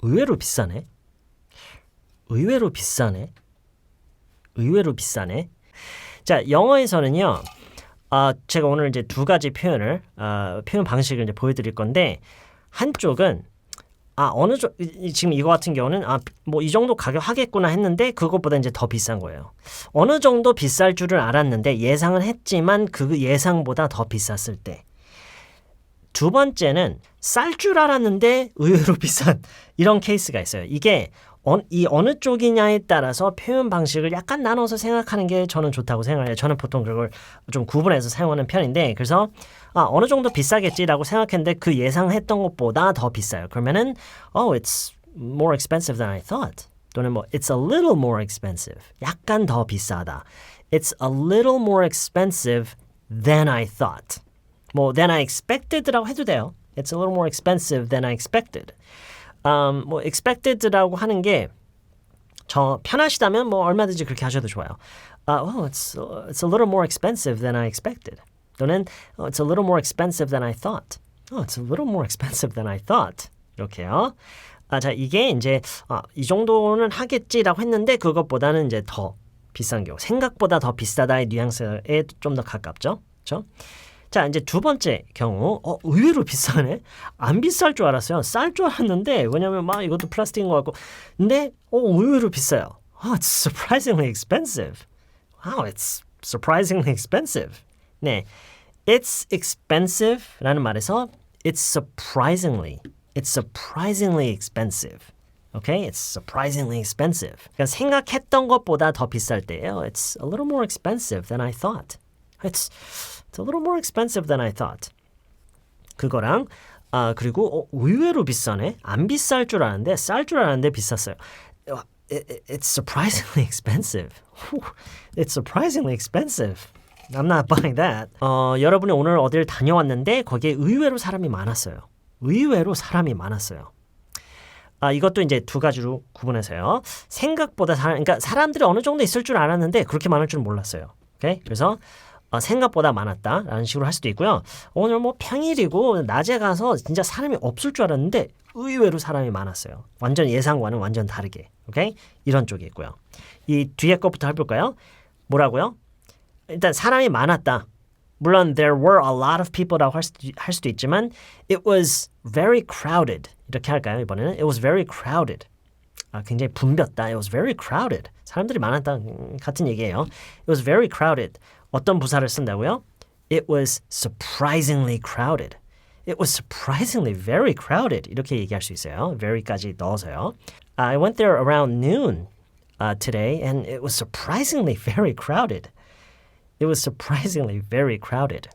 의외로 비싸네. 의외로 비싸네. 의외로 비싸네. 자, 영어에서는요. 제가 오늘 이제 두 가지 표현을 표현 방식을 이제 보여드릴 건데 한쪽은 지금 이거 같은 경우는 뭐 이 정도 가격 하겠구나 했는데 그것보다 이제 더 비싼 거예요. 어느 정도 비쌀 줄을 알았는데 예상은 했지만 그 예상보다 더 비쌌을 때. 두 번째는 쌀 줄 알았는데 의외로 비싼 이런 케이스가 있어요. 이게 어느 쪽이냐에 따라서 표현 방식을 약간 나눠서 생각하는 게 저는 좋다고 생각해요. 저는 보통 그걸 좀 구분해서 사용하는 편인데 그래서 어느 정도 비싸겠지라고 생각했는데 그 예상했던 것보다 더 비싸요. 그러면은 it's more expensive than I thought. 또는 뭐 it's a little more expensive. 약간 더 비싸다. It's a little more expensive than I thought. 뭐 than I expected라고 해도 돼요. It's a little more expensive than I expected. 뭐 expected라고 하는 게 편하시다면 뭐 얼마든지 그렇게 하셔도 좋아요. It's a little more expensive than I expected. 또는 it's a little more expensive than I thought. It's a little more expensive than I thought. 이렇게요. 자, 이게 이제 이 정도는 하겠지라고 했는데 그것보다는 이제 더 비싼 경우, 생각보다 더 비싸다의 뉘앙스에 좀 더 가깝죠. 그렇죠? 자, 이제 두 번째 경우, 의외로 비싸네. 안 비쌀 줄 알았어요. 쌀 줄 알았는데, 왜냐면 막 이것도 플라스틱인 것 같고, 근데 의외로 비싸요. It's surprisingly expensive. Wow, it's surprisingly expensive. 네, it's expensive라는 말에서 it's surprisingly expensive. Okay, it's surprisingly expensive. 그러니까 생각했던 것보다 더 비쌀 때예요. It's a little more expensive than I thought. It's a little more expensive than I thought. 그거랑 그리고 의외로 비싸네. 안 비쌀 줄 알았는데 쌀 줄 알았는데 비쌌어요. It's surprisingly expensive. It's surprisingly expensive. I'm not buying that. 여러분이 오늘 어딜 다녀왔는데 거기에 의외로 사람이 많았어요. 의외로 사람이 많았어요. 이것도 이제 두 가지로 구분해서요. 생각보다 그러니까 사람들이 어느 정도 있을 줄 알았는데 그렇게 많을 줄 몰랐어요. 오케이? 그래서 생각보다 많았다라는 식으로 할 수도 있고요. 오늘 뭐 평일이고 낮에 가서 진짜 사람이 없을 줄 알았는데 의외로 사람이 많았어요. 완전 예상과는 완전 다르게. 오케이? 이런 쪽이 있고요. 이 뒤에 것부터 해볼까요? 뭐라고요? 일단 사람이 많았다. 물론 there were a lot of people라고 할 수도 있지만 it was very crowded. 이렇게 할까요? 이번에는 it was very crowded. 굉장히 붐볐다. It was very crowded. 사람들이 많았다. 같은 얘기예요. It was very crowded. 어떤 부사를 쓴다고요? It was surprisingly crowded. It was surprisingly very crowded. 이렇게 얘기할 수 있어요. very까지 넣어서요. I went there around noon today and it was surprisingly very crowded. It was surprisingly very crowded.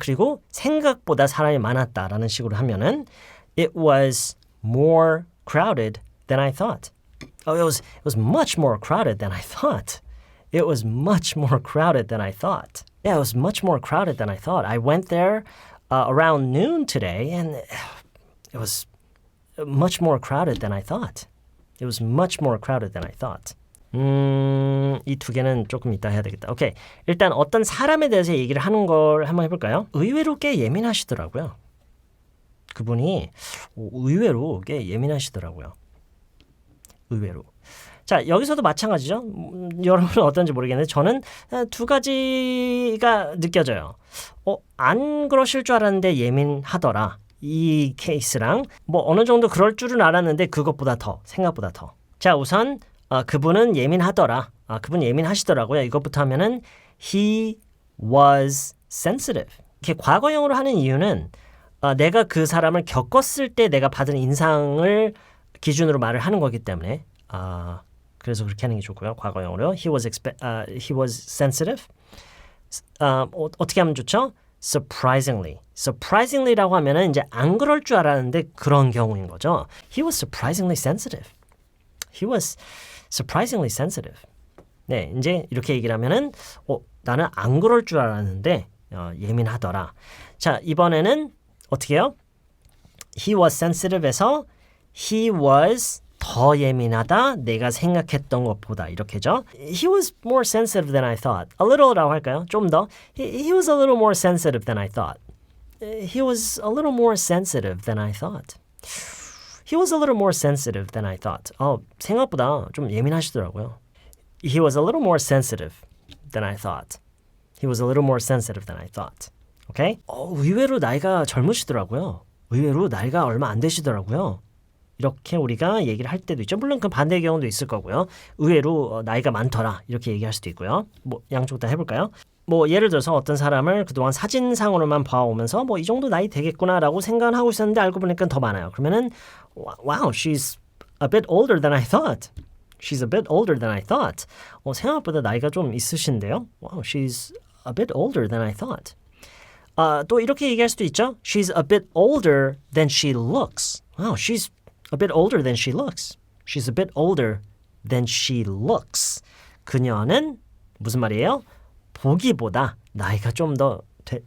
그리고 생각보다 사람이 많았다라는 식으로 하면은 it was more crowded than I thought. It was much more crowded than I thought. It was much more crowded than I thought. Yeah, it was much more crowded than I thought. I went there around noon today and it was much more crowded than I thought. It was much more crowded than I thought. 이 두 개는 조금 이따 해야 되겠다. 오케이. 일단 어떤 사람에 대해서 얘기를 하는 걸 한번 해볼까요? 의외로 꽤 예민하시더라고요. 그분이 의외로 꽤 예민하시더라고요. 의외로. 자, 여기서도 마찬가지죠. 여러분은 어떤지 모르겠는데 저는 두 가지가 느껴져요. 안 그러실 줄 알았는데 예민하더라. 이 케이스랑 뭐 어느 정도 그럴 줄은 알았는데 그것보다 더, 생각보다 더. 자, 우선 그분은 예민하더라. 그분 예민하시더라고요. 이것부터 하면은 he was sensitive. 이렇게 과거형으로 하는 이유는 내가 그 사람을 겪었을 때 내가 받은 인상을 기준으로 말을 하는 거기 때문에 그래서 그렇게 하는 게 좋고요. 과거형으로 he was sensitive. 어떻게 하면 좋죠? surprisingly라고 하면은 이제 안 그럴 줄 알았는데 그런 경우인 거죠. He was surprisingly sensitive. He was surprisingly sensitive. 네, 이제 이렇게 얘기를 하면은 나는 안 그럴 줄 알았는데 예민하더라. 자, 이번에는 어떻게 해요? He was sensitive에서 he was 더 예민하다. 내가 생각했던 것보다 이렇게죠. He was more sensitive than I thought. A little라고 할까요? 좀 더. He was a little more sensitive than I thought. He was a little more sensitive than I thought. He He was a little more sensitive than I thought. 생각보다 좀 예민하시더라고요. He was a little more sensitive than I thought. He was a little more sensitive than I thought. Okay? 의외로 나이가 젊으시더라고요. 의외로 나이가 얼마 안 되시더라고요. 이렇게 우리가 얘기를 할 때도 있죠. 물론 그 반대의 경우도 있을 거고요. 의외로 나이가 많더라 이렇게 얘기할 수도 있고요. 뭐 양쪽 다 해볼까요? 뭐 예를 들어서 어떤 사람을 그동안 사진상으로만 봐오면서 뭐 이 정도 나이 되겠구나라고 생각은 하고 있었는데 알고 보니까 더 많아요. 그러면은 wow, she's a bit older than I thought. She's a bit older than I thought. 생각보다 나이가 좀 있으신데요. Wow, she's a bit older than I thought. 또 이렇게 얘기할 수도 있죠. She's a bit older than she looks. Wow, she's a bit older than she looks. She's a bit older than she looks. 그녀는 무슨 말이에요? 보기보다 나이가 좀 더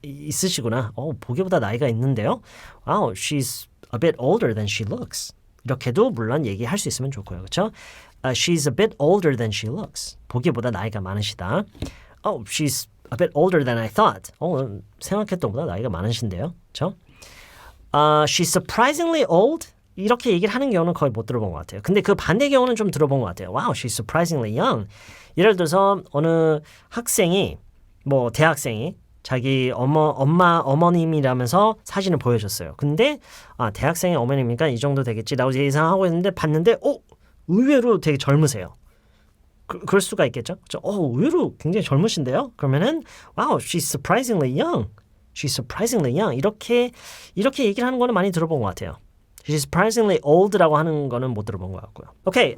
있으시구나. 보기보다 나이가 있는데요. Wow, she's a bit older than she looks. 이렇게도 물론 얘기할 수 있으면 좋고요. 그렇죠? She's a bit older than she looks. 보기보다 나이가 많으시다. She's a bit older than I thought. 생각했던 것보다 나이가 많으신데요. 그렇죠? She's surprisingly old. 이렇게 얘기를 하는 경우는 거의 못 들어본 것 같아요. 근데 그 반대 경우는 좀 들어본 것 같아요. Wow, she's surprisingly young. 예를 들어서 어느 학생이 뭐 대학생이 자기 어머님이라면서 사진을 보여줬어요. 근데 대학생의 어머님이니까 이 정도 되겠지라고 예상하고 있는데 봤는데 의외로 되게 젊으세요. 그럴 수가 있겠죠. 의외로 굉장히 젊으신데요. 그러면은 wow, she's surprisingly young. She's surprisingly young. 이렇게 얘기를 하는 거는 많이 들어본 것 같아요. She's surprisingly old라고 하는 거는 못 들어본 것 같고요. 오케이,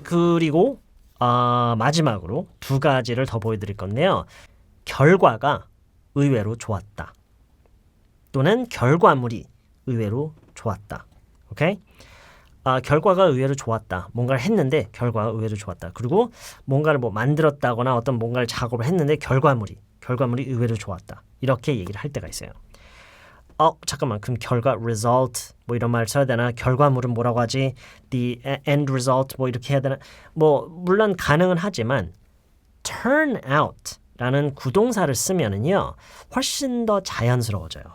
그리고 마지막으로 두 가지를 더 보여드릴 건데요. 결과가 의외로 좋았다. 또는 결과물이 의외로 좋았다. 오케이? 결과가 의외로 좋았다. 뭔가를 했는데 결과가 의외로 좋았다. 그리고 뭔가를 뭐 만들었다거나 어떤 뭔가를 작업을 했는데 결과물이 의외로 좋았다. 이렇게 얘기를 할 때가 있어요. 잠깐만, 그럼 결과 result 뭐 이런 말 써야 되나? 결과물은 뭐라고 하지? The end result 뭐 이렇게 해야 되나? 뭐 물론 가능은 하지만 turn out라는 구동사를 쓰면은요 훨씬 더 자연스러워져요.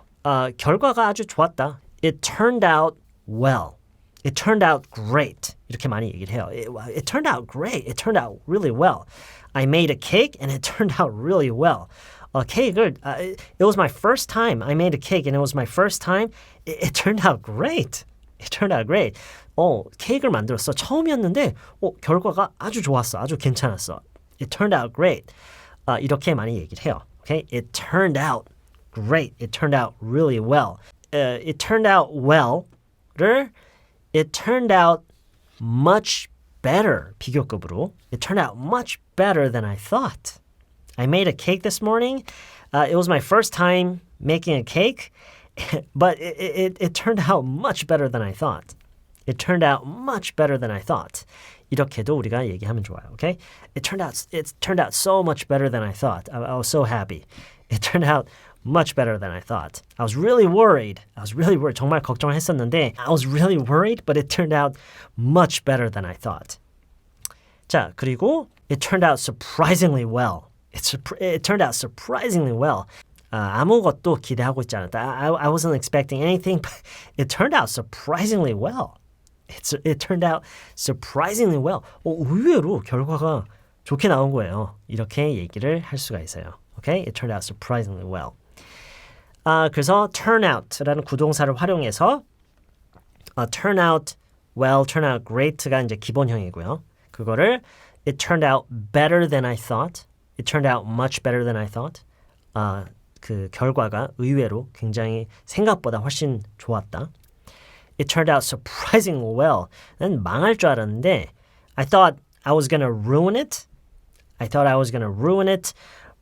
결과가 아주 좋았다. It turned out well. It turned out great. 이렇게 많이 얘기를 해요. It turned out great. It turned out really well. I made a cake and it turned out really well. 케이크를 it was my first time I made a cake and it was my first time. It turned out great. It turned out great. 케이크를 만들었어. 처음이었는데 결과가 아주 좋았어. 아주 괜찮았어. It turned out great. 이렇게 많이 얘기를 해요. Okay? It turned out great. It turned out really well. It turned out well를 It turned out much better. 비교급으로. It turned out much better than I thought. I made a cake this morning. It was my first time making a cake, but it turned out much better than I thought. It turned out much better than I thought. 이렇게도 우리가 얘기하면 좋아요. Okay? It turned out so much better than I thought. I was so happy. It turned out much better than I thought. I was really worried. 정말 걱정을 했었는데 I was really worried, but it turned out much better than I thought. 자, 그리고 it turned out surprisingly well. It turned out surprisingly well. 아무것도 기대하고 있지 않았다. I wasn't expecting anything, but it turned out surprisingly well. It turned out surprisingly well. 의외로 결과가 좋게 나온 거예요. 이렇게 얘기를 할 수가 있어요. Okay? It turned out surprisingly well. 그래서 turn out라는 구동사를 활용해서 turn out well, turn out great가 이제 기본형이고요. 그거를 it turned out better than I thought. It turned out much better than I thought. 그 결과가 의외로 굉장히 생각보다 훨씬 좋았다. It turned out surprisingly well. 난 망할 줄 알았는데 I thought I was going to ruin it.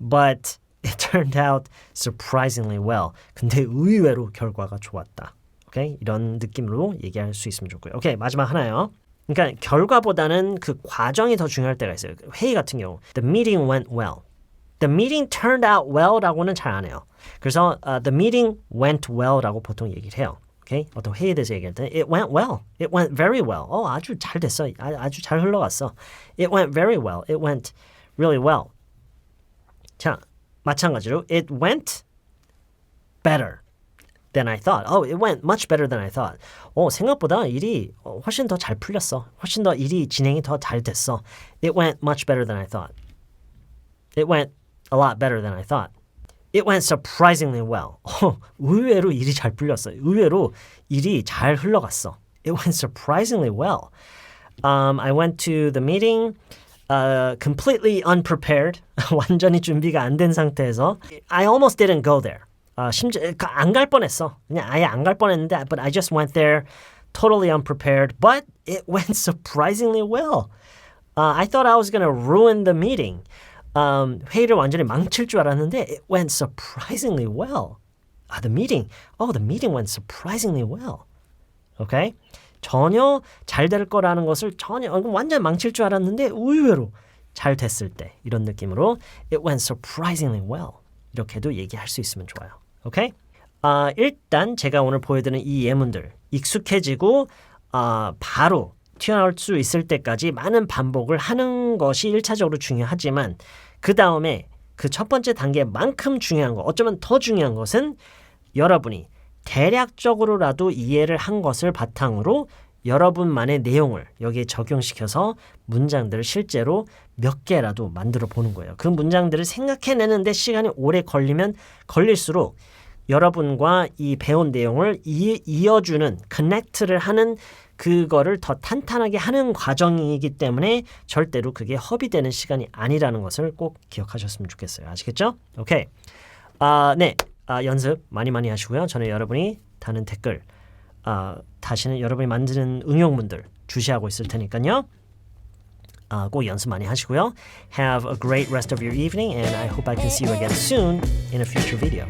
But it turned out surprisingly well. 근데 의외로 결과가 좋았다. 오케이? 이런 느낌으로 얘기할 수 있으면 좋고요. 오케이, 마지막 하나요. 그러니까 결과보다는 그 과정이 더 중요할 때가 있어요. 회의 같은 경우 The meeting went well. The meeting turned out well라고는 잘 안 해요. 그래서 the meeting went well라고 보통 얘기를 해요. 오케이? 어떤 회의에 대해서 얘기할 때 It went well. It went very well. 아주 잘 됐어. 아주 잘 흘러갔어. It went very well. It went really well. 자, 마찬가지로 It went better. than I thought. Oh, it went much better than I thought. 생각보다 일이 훨씬 더 잘 풀렸어. 훨씬 더 일이 진행이 더 잘 됐어. It went much better than I thought. It went a lot better than I thought. It went surprisingly well. 의외로 일이 잘 풀렸어. 의외로 일이 잘 흘러갔어. It went surprisingly well. I went to the meeting completely unprepared. 완전히 준비가 안 된 상태에서 I almost didn't go there. 심지어 안 갈 뻔했어. 그냥 아예 안 갈 뻔했는데 but I just went there totally unprepared. But it went surprisingly well. I thought I was going to ruin the meeting. 회의를 완전히 망칠 줄 알았는데 it went surprisingly well. The meeting went surprisingly well. Okay? 전혀 잘 될 거라는 것을 전혀 완전 망칠 줄 알았는데 의외로 잘 됐을 때 이런 느낌으로 it went surprisingly well. 이렇게도 얘기할 수 있으면 좋아요. Okay? 일단 제가 오늘 보여드리는 이 예문들 익숙해지고 바로 튀어나올 수 있을 때까지 많은 반복을 하는 것이 1차적으로 중요하지만 그 다음에 그 첫 번째 단계만큼 중요한 거 어쩌면 더 중요한 것은 여러분이 대략적으로라도 이해를 한 것을 바탕으로 여러분만의 내용을 여기에 적용시켜서 문장들을 실제로 몇 개라도 만들어 보는 거예요. 그 문장들을 생각해내는데 시간이 오래 걸리면 걸릴수록 여러분과 이 배운 내용을 이어주는 커넥트를 하는 그거를 더 탄탄하게 하는 과정이기 때문에 절대로 그게 허비되는 시간이 아니라는 것을 꼭 기억하셨으면 좋겠어요. 아시겠죠? 오케이. 네. 연습 많이 하시고요. 저는 여러분이 다는 댓글 다시는 여러분이 만드는 응용문들 주시하고 있을 테니까요. 꼭 연습 많이 하시고요. Have a great rest of your evening and I hope I can see you again soon in a future video.